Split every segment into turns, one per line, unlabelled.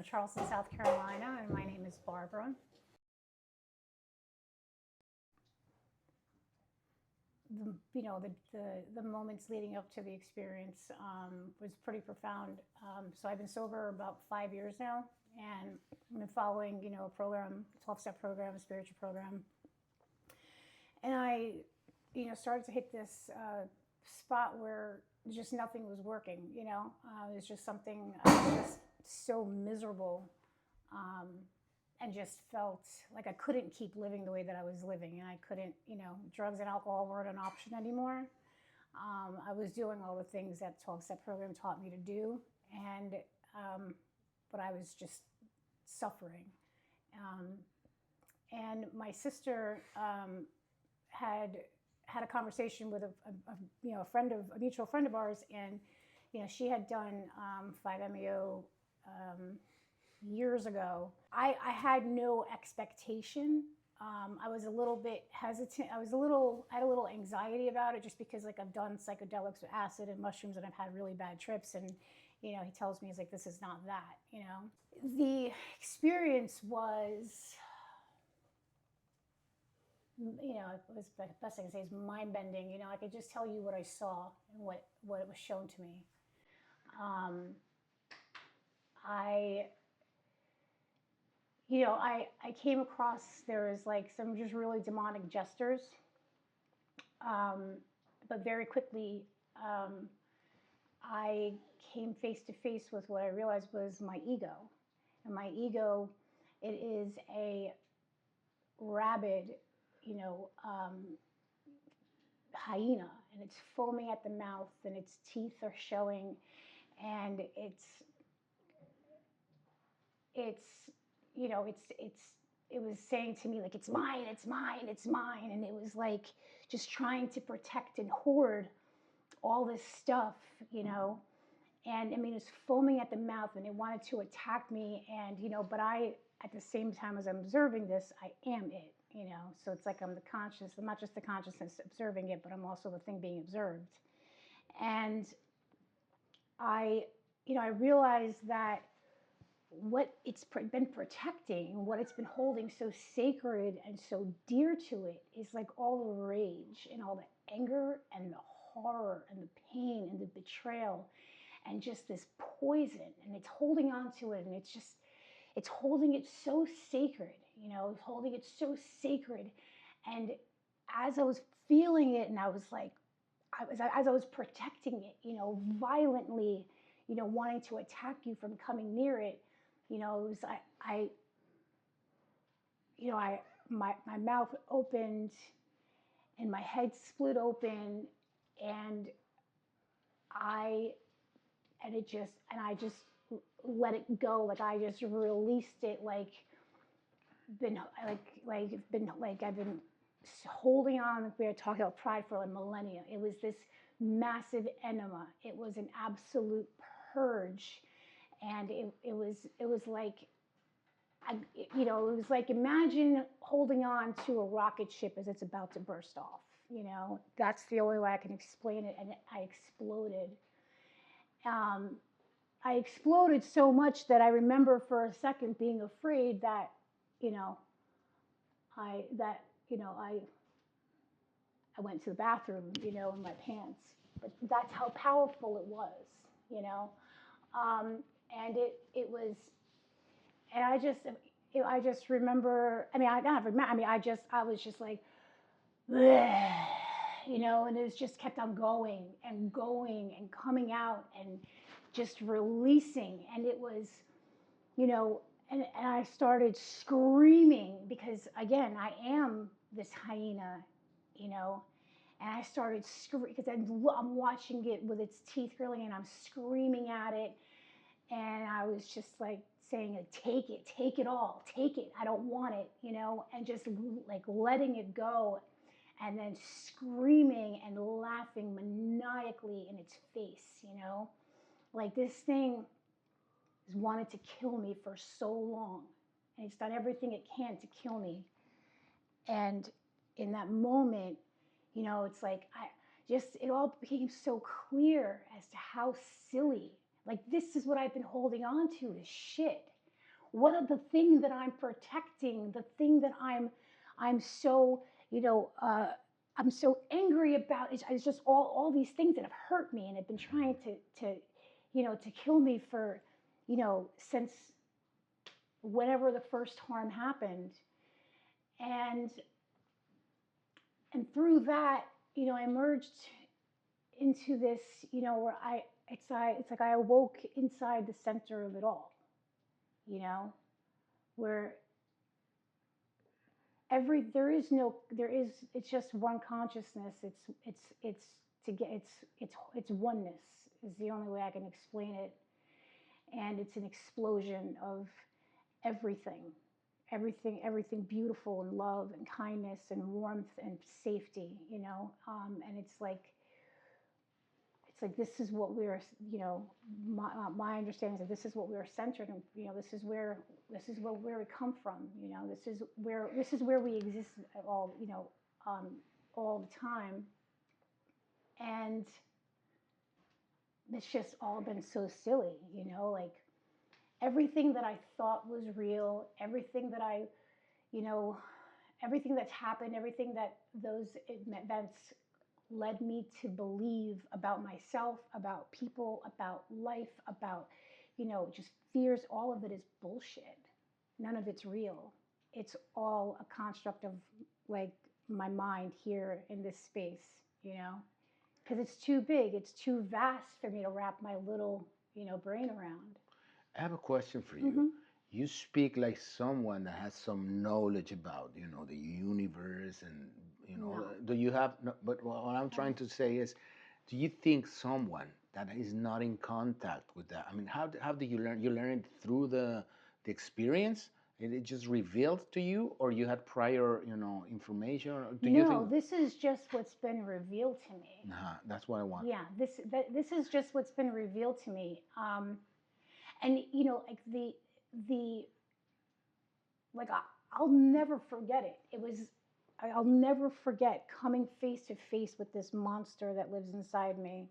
in Charleston, South Carolina, and my name is Bárbara. The moments leading up to the experience was pretty profound. So I've been sober about 5 years now, and I've been following, a program, 12-step program, a spiritual program. And I, started to hit this spot where just nothing was working, it was just something, I was just so miserable, and just felt like I couldn't keep living the way that I was living, and I couldn't, drugs and alcohol weren't an option anymore. I was doing all the things that 12-step program taught me to do, and but I was just suffering. And my sister had a conversation with a mutual friend of ours, and she had done 5-MeO years ago. I had no expectation. I was a little bit hesitant. I had a little anxiety about it, just because I've done psychedelics with acid and mushrooms, and I've had really bad trips, and he tells me, he's like, this is not that. The experience was, it was the best I can say is mind-bending. I could just tell you what I saw and what it was shown to me. I came across, there was some just really demonic gestures, but very quickly I came face to face with what I realized was my ego. And my ego, it is a rabid, hyena, and it's foaming at the mouth, and its teeth are showing, and it was saying to me, it's mine, it's mine, it's mine. And it was just trying to protect and hoard all this stuff, and it's foaming at the mouth, and it wanted to attack me. And, but I, at the same time as I'm observing this, I am it, so it's I'm the conscious, I'm not just the consciousness observing it, but I'm also the thing being observed. And I realized that what it's been protecting, what it's been holding so sacred and so dear to it, is all the rage and all the anger and the horror and the pain and the betrayal and just this poison, and it's holding on to it, and it's holding it so sacred, it's holding it so sacred. And as I was feeling it, and I was as I was protecting it, violently, wanting to attack you from coming near it, it was my mouth opened and my head split open, and I just let it go. I just released it, I've been holding on. We were talking about pride for millennia. It was this massive enema. It was an absolute purge. And it was imagine holding on to a rocket ship as it's about to burst off. That's the only way I can explain it. And I exploded. I exploded so much that I remember for a second being afraid that, I went to the bathroom, in my pants. But that's how powerful it was, and it was, and I just remember, I was just bleh, and it just kept on going and going and coming out and just releasing. And it was, and I started screaming, because again, I am this hyena, and I started screaming because I'm watching it with its teeth grilling, and I'm screaming at it. And I was just saying, take it all, take it. I don't want it, and just letting it go, and then screaming and laughing maniacally in its face, this thing has wanted to kill me for so long, and it's done everything it can to kill me. And in that moment, it's it all became so clear as to how silly, this is what I've been holding on to, this shit. what are the thing that I'm protecting, the thing that I'm so, I'm so angry about. It's just all these things that have hurt me and have been trying to kill me for, since whenever the first harm happened. And through that, I emerged into this, where it's like I awoke inside the center of it all, where it's just one consciousness. It's oneness is the only way I can explain it. And it's an explosion of everything beautiful, and love and kindness and warmth and safety, and it's like this is what we're, my understanding is that this is what we're centered in, this is where we come from, this is where we exist all, all the time. And it's just all been so silly, like everything that I thought was real, everything that everything that's happened, everything that those events led me to believe about myself, about people, about life, about, just fears, all of it is bullshit. None of it's real. It's all a construct of like my mind here in this space, because it's too big, it's too vast for me to wrap my little, brain around.
I have a question for you. Mm-hmm. You speak like someone that has some knowledge about, the universe and,
No.
Do you have, no, but what I'm trying to say is, do you think someone that is not in contact with that, I mean, how do you learn? You learn it through the experience? It just revealed to you, or you had prior, information? Or do you think?
This is just what's been revealed to me.
That's what I want.
Yeah, this is just what's been revealed to me. And like like I'll never forget it. I'll never forget coming face to face with this monster that lives inside me.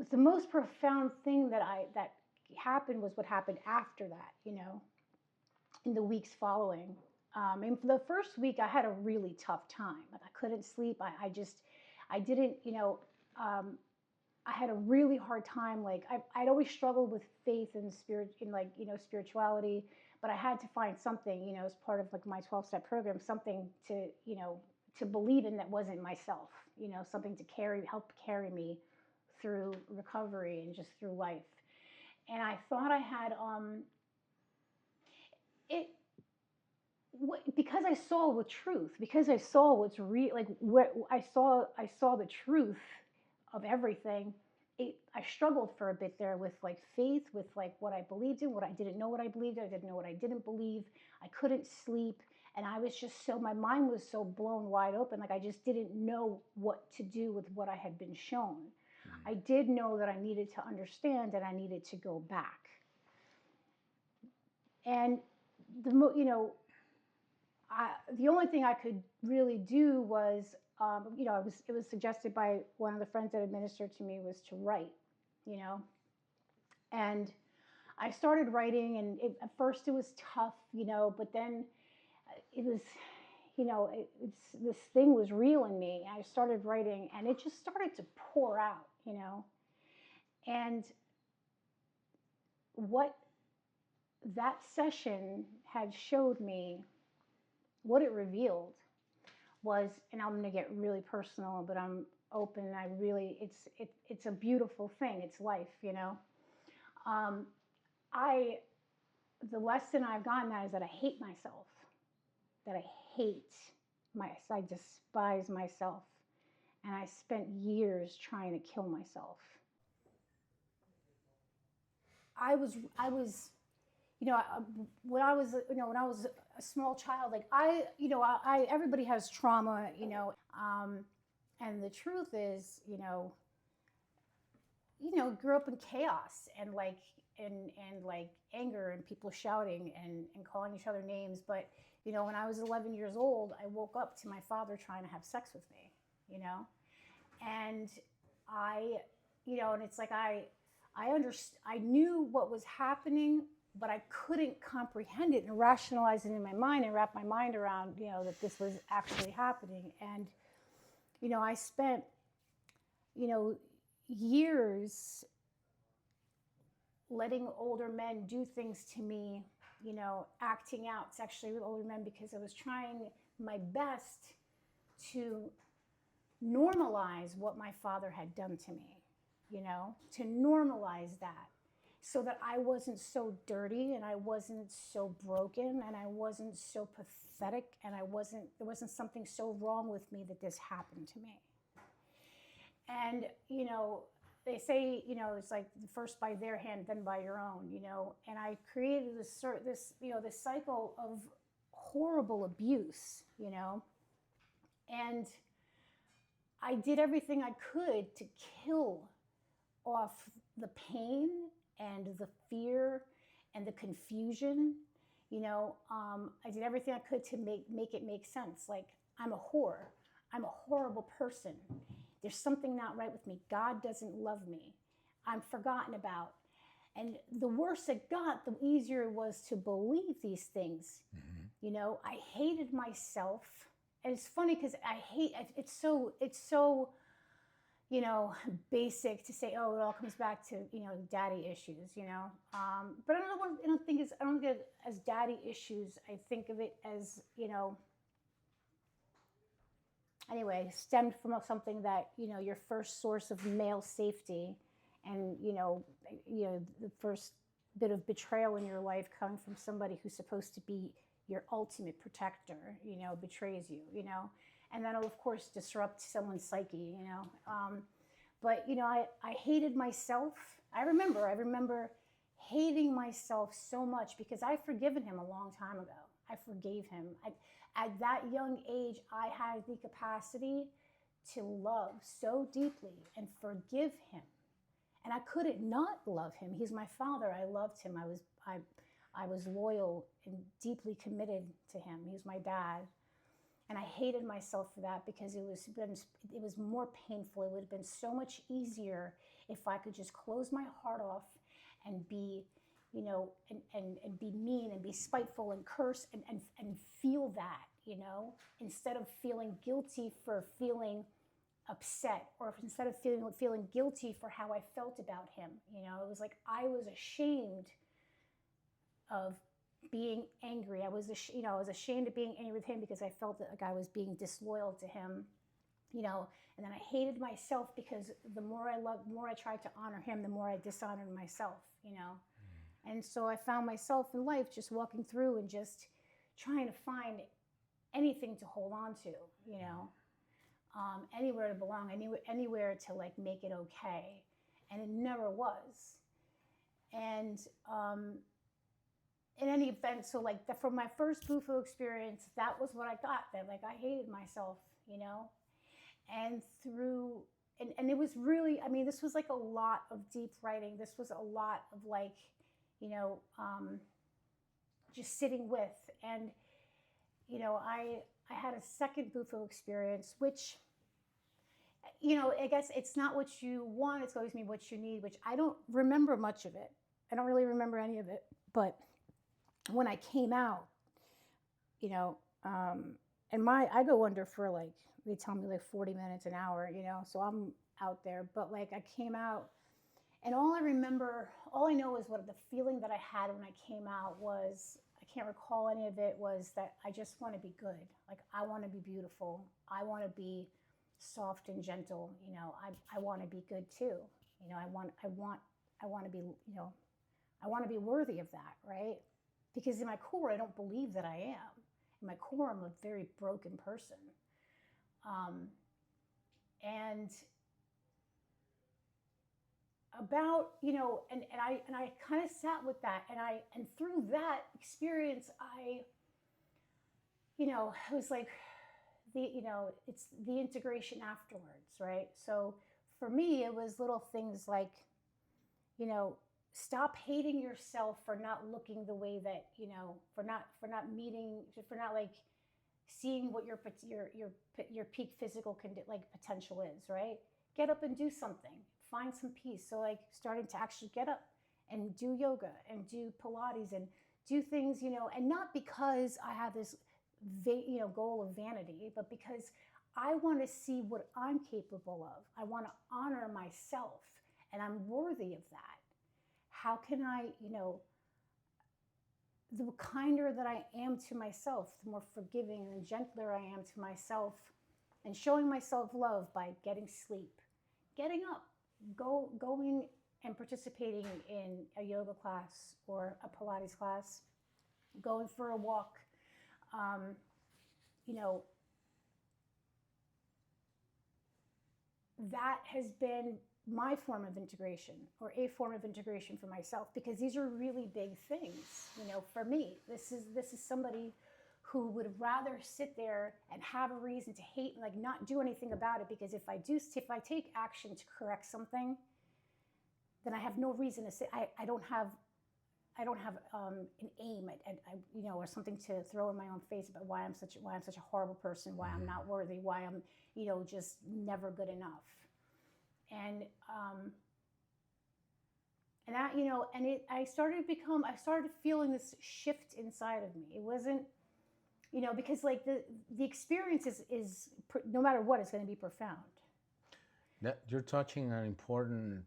The most profound thing that happened was what happened after that. In the weeks following. And for the first week, I had a really tough time. Like I couldn't sleep. I didn't, I had a really hard time. Like I'd always struggled with faith and spirituality, but I had to find something, as part of like my 12-step program, something to, to believe in that wasn't myself, something to help carry me through recovery and just through life. And I thought I had, because I saw the truth, because I saw what's real, like where I saw the truth of everything. I struggled for a bit there with like faith, with like what I believed in, what I didn't know what I believed in, I didn't know what I didn't believe. I couldn't sleep, and I was just my mind was so blown wide open, like I just didn't know what to do with what I had been shown. Mm-hmm. I did know that I needed to understand and I needed to go back. And the only thing I could really do was, it was suggested by one of the friends that administered to me was to write, and I started writing, and at first it was tough, but then it was, this thing was real in me. I started writing, and it just started to pour out, and what that session had showed me, what it revealed was, and I'm going to get really personal, but I'm open. It's a beautiful thing. It's life, the lesson I've gotten that is that I hate myself, I despise myself. And I spent years trying to kill myself. I was when I was a small child, like everybody has trauma, and the truth is, grew up in chaos and like anger and people shouting and calling each other names. But when I was 11 years old, I woke up to my father trying to have sex with me, and I, and it's like I knew what was happening, but I couldn't comprehend it and rationalize it in my mind and wrap my mind around, that this was actually happening. And, I spent, years letting older men do things to me, acting out sexually with older men because I was trying my best to normalize what my father had done to me, to normalize that so that I wasn't so dirty and I wasn't so broken and I wasn't so pathetic and there wasn't something so wrong with me that this happened to me. And, they say, it's like first by their hand, then by your own, and I created this cycle of horrible abuse, and I did everything I could to kill off the pain and the fear and the confusion. I did everything I could to make it make sense. Like, I'm a whore. I'm a horrible person. There's something not right with me. God doesn't love me. I'm forgotten about. And the worse it got, the easier it was to believe these things. Mm-hmm. I hated myself. And it's funny because it's so basic to say, oh, it all comes back to, daddy issues, but I don't think it as daddy issues. I think of it as, anyway, stemmed from something that, your first source of male safety and, the first bit of betrayal in your life coming from somebody who's supposed to be your ultimate protector, betrays you, and that'll of course disrupt someone's psyche, but I hated myself. I remember hating myself so much because I'd forgiven him a long time ago. I forgave him. At that young age, I had the capacity to love so deeply and forgive him. And I couldn't not love him. He's my father. I loved him. I was loyal and deeply committed to him. He was my dad. And I hated myself for that because it was more painful. It would have been so much easier if I could just close my heart off and be, and be mean and be spiteful and curse and feel that, instead of feeling guilty for feeling upset, or instead of feeling guilty for how I felt about him. It was like I was ashamed of being angry. I was ashamed of being angry with him because I felt that like I was being disloyal to him, and then I hated myself because the more I tried to honor him, the more I dishonored myself, And so I found myself in life just walking through and just trying to find anything to hold on to, anywhere to belong, anywhere to like make it okay. And it never was. And in any event, so like from my first Bufo experience, that was what I got, that like I hated myself, and and it was really, this was like a lot of deep writing. This was a lot of like, just sitting with, and, I had a second Bufo experience, which, I guess it's not what you want, it's always what you need, which I don't remember much of it. I don't really remember any of it, but when I came out, and I go under for like, they tell me like 40 minutes, an hour, so I'm out there, but like I came out, and all I know is what the feeling that I had when I came out was, I can't recall any of it, was that I just want to be good. Like, I want to be beautiful. I want to be soft and gentle. I want to be good too. I want to be, I want to be worthy of that, right? Because in my core, I don't believe that I am. In my core, I'm a very broken person. And about, and I kind of sat with that, and through that experience, it was like it's the integration afterwards, right? So for me, it was little things like, stop hating yourself for not looking the way that, for not like seeing what your peak physical potential is, right? Get up and do something. find some peace. So like starting to actually get up and do yoga and do Pilates and do things, and not because I have this, goal of vanity, but because I want to see what I'm capable of. I want to honor myself, and I'm worthy of that. How can I, the kinder that I am to myself, the more forgiving and gentler I am to myself, and showing myself love by getting sleep, getting up, going and participating in a yoga class or a Pilates class, going for a walk, that has been my form of integration, or a form of integration for myself, because these are really big things, for me. This is somebody who would rather sit there and have a reason to hate and like not do anything about it, because if I take action to correct something, then I have no reason to say I don't have an aim or something to throw in my own face about why I'm such a horrible person, why I'm not worthy, why I'm just never good enough. And I started feeling this shift inside of me. It wasn't, because like the experience is no matter what, it's going to be profound.
That you're touching an important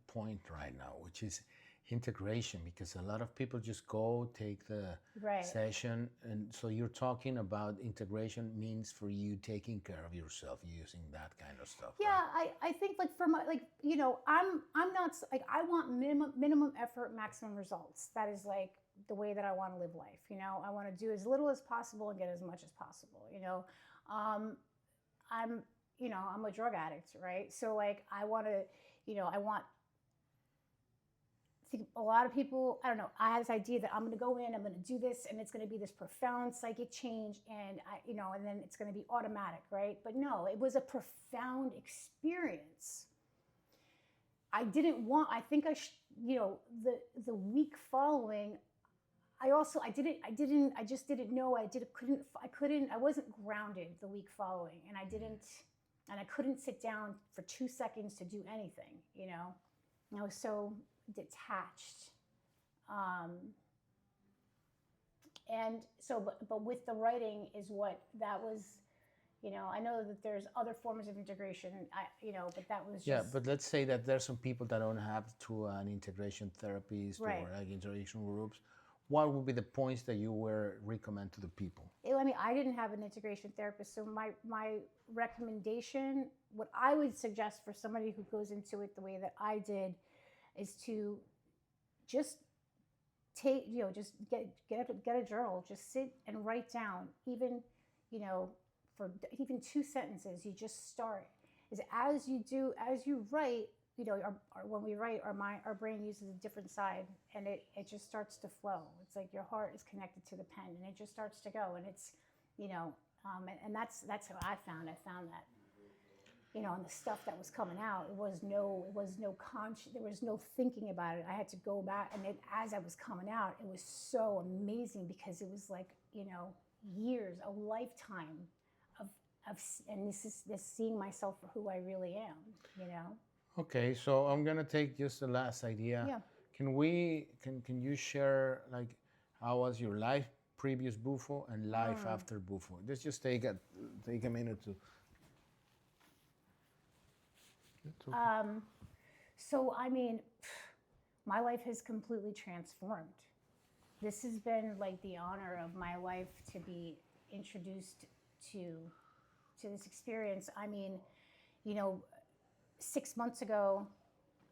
point right now, which is integration, because a lot of people just go take the session, and so you're talking about integration means for you taking care of yourself using that kind of stuff.
Yeah, right? I think like for my I'm not like, I want minimum effort, maximum results. That is like the way that I want to live life. I want to do as little as possible and get as much as possible. I'm a drug addict, right? So like I want a lot of people, I don't know, I had this idea that I'm going to go in, I'm going to do this, and it's going to be this profound psychic change, and and then it's going to be automatic, right? But no, it was a profound experience. I week following, I just didn't know, I wasn't grounded the week following, and I couldn't sit down for 2 seconds to do anything, I was so detached. And so, but with the writing is what that was, I know that there's other forms of integration, but that was just...
Yeah, but let's say that there's some people that don't have to an integration therapist, right, or like integration groups. What would be the points that you would recommend to the people?
I didn't have an integration therapist, so my recommendation, what I would suggest for somebody who goes into it the way that I did, is to just just get a journal, just sit and write down, even, for even 2 sentences. You just start. Is as you write, when we write, our brain uses a different side, and it just starts to flow. It's like your heart is connected to the pen, and it just starts to go, and it's, and that's how I found that. And the stuff that was coming out, there was no thinking about it. I had to go back, and as I was coming out, it was so amazing, because it was like, years, a lifetime and this seeing myself for who I really am,
Okay, so I'm gonna take just the last idea.
Yeah.
Can you share like how was your life previous Bufo and life after Bufo? Let's just take a minute to...
So, my life has completely transformed. This has been like the honor of my life to be introduced to this experience. 6 months ago,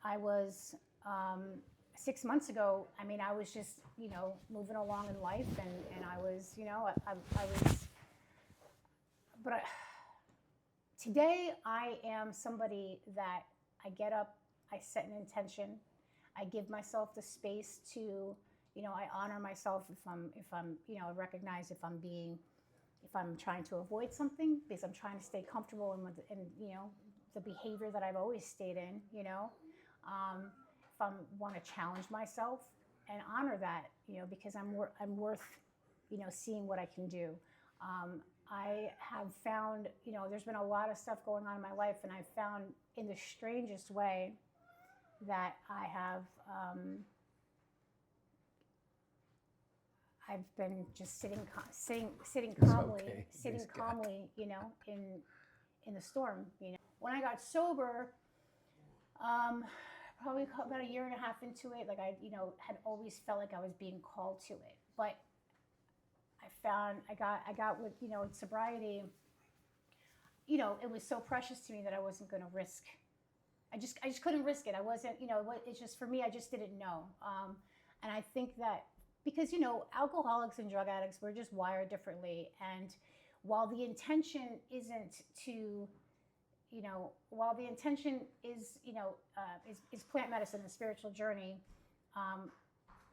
I was just, moving along in life, and I was, today I am somebody that I get up, I set an intention, I give myself the space to, I honor myself if I'm, I recognize if I'm trying to avoid something, because I'm trying to stay comfortable in the behavior that I've always stayed in, if I want to challenge myself and honor that, because I'm worth, seeing what I can do. I have found, there's been a lot of stuff going on in my life, and I've found, in the strangest way, that I have, I've been just sitting calmly,
okay.
sitting
Praise God.
calmly, you know, in the storm. You know, when I got sober, probably about a year and a half into it, like I, you know, had always felt like I was being called to it, but I got with, you know, with sobriety, you know, it was so precious to me that I wasn't going to risk. I just couldn't risk it. I wasn't, you know, it's just for me. I just didn't know, and I think that because, you know, alcoholics and drug addicts, we're just wired differently, and while the intention isn't to, you know, while the intention is, you know, is plant medicine, the spiritual journey,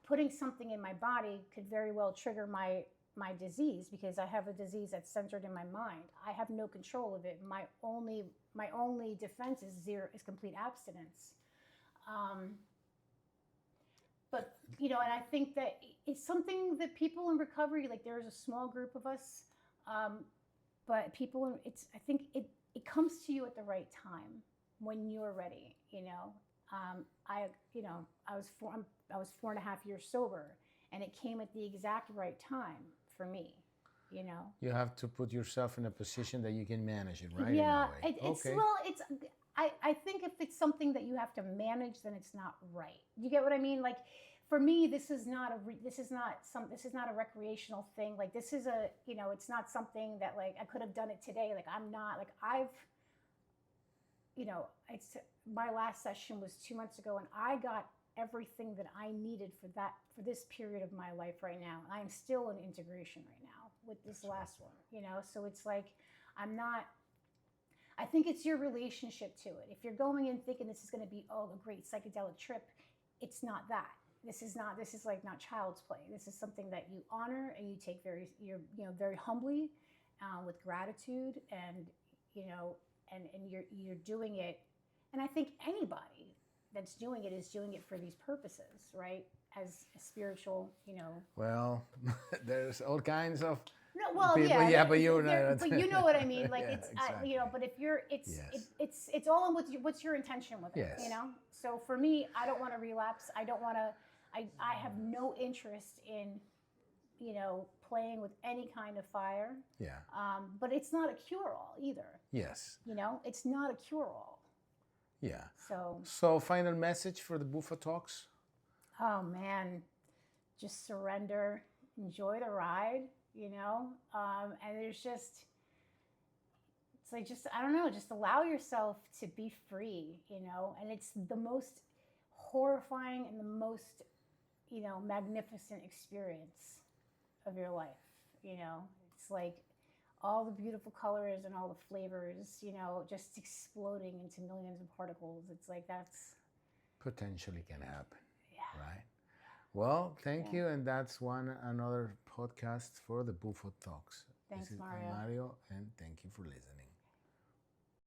putting something in my body could very well trigger my disease, because I have a disease that's centered in my mind. I have no control of it. My only defense is complete abstinence. But, you know, and I think that it's something that people in recovery, like there's a small group of us, but people, I think it comes to you at the right time when you're ready. You know, I was 4.5 years sober, and it came at the exact right time for me. You know,
You have to put yourself in a position that you can manage it, right?
yeah,
In a way.
it's well, it's. I think if it's something that you have to manage, then it's not right. You get what I mean? Like, for me, this is not a recreational thing. Like, this is a, you know, it's not something that, like, I could have done it today. Like, I'm not, like, you know, my last session was 2 months ago, and I got everything that I needed for this period of my life right now. I am still in integration right now with this last one, you know? So it's like, I think it's your relationship to it. If you're going in thinking this is going to be, oh, a great psychedelic trip, it's not that. This is like not child's play. This is something that you honor and you take very humbly, with gratitude, and, you know, and you're doing it. And I think anybody that's doing it is doing it for these purposes, right? As a spiritual, you know.
Well, there's all kinds of
No, well,
people,
yeah,
but you're not.
but you know what I mean. Like,
Yeah,
it's
exactly.
you know. But if you're,
Yes.
it's all in what's your intention with it.
Yes.
You know. So for me, I don't want to relapse. I don't want to. I have no interest in, you know, playing with any kind of fire.
Yeah.
But it's not a cure-all either.
Yes.
You know, it's not a cure-all.
Yeah.
So
final message for the Bufo Talks?
Oh man, just surrender, enjoy the ride, you know? And it's like, I don't know, just allow yourself to be free, you know? And it's the most horrifying and the most, you know, magnificent experience of your life, you know? It's like all the beautiful colors and all the flavors, you know, just exploding into millions of particles. It's like, that's
potentially can happen.
Yeah.
Right? Well, thank you. And that's another podcast for the Bufo Talks.
Thanks,
This is
Mario.
Mario, and thank you for listening.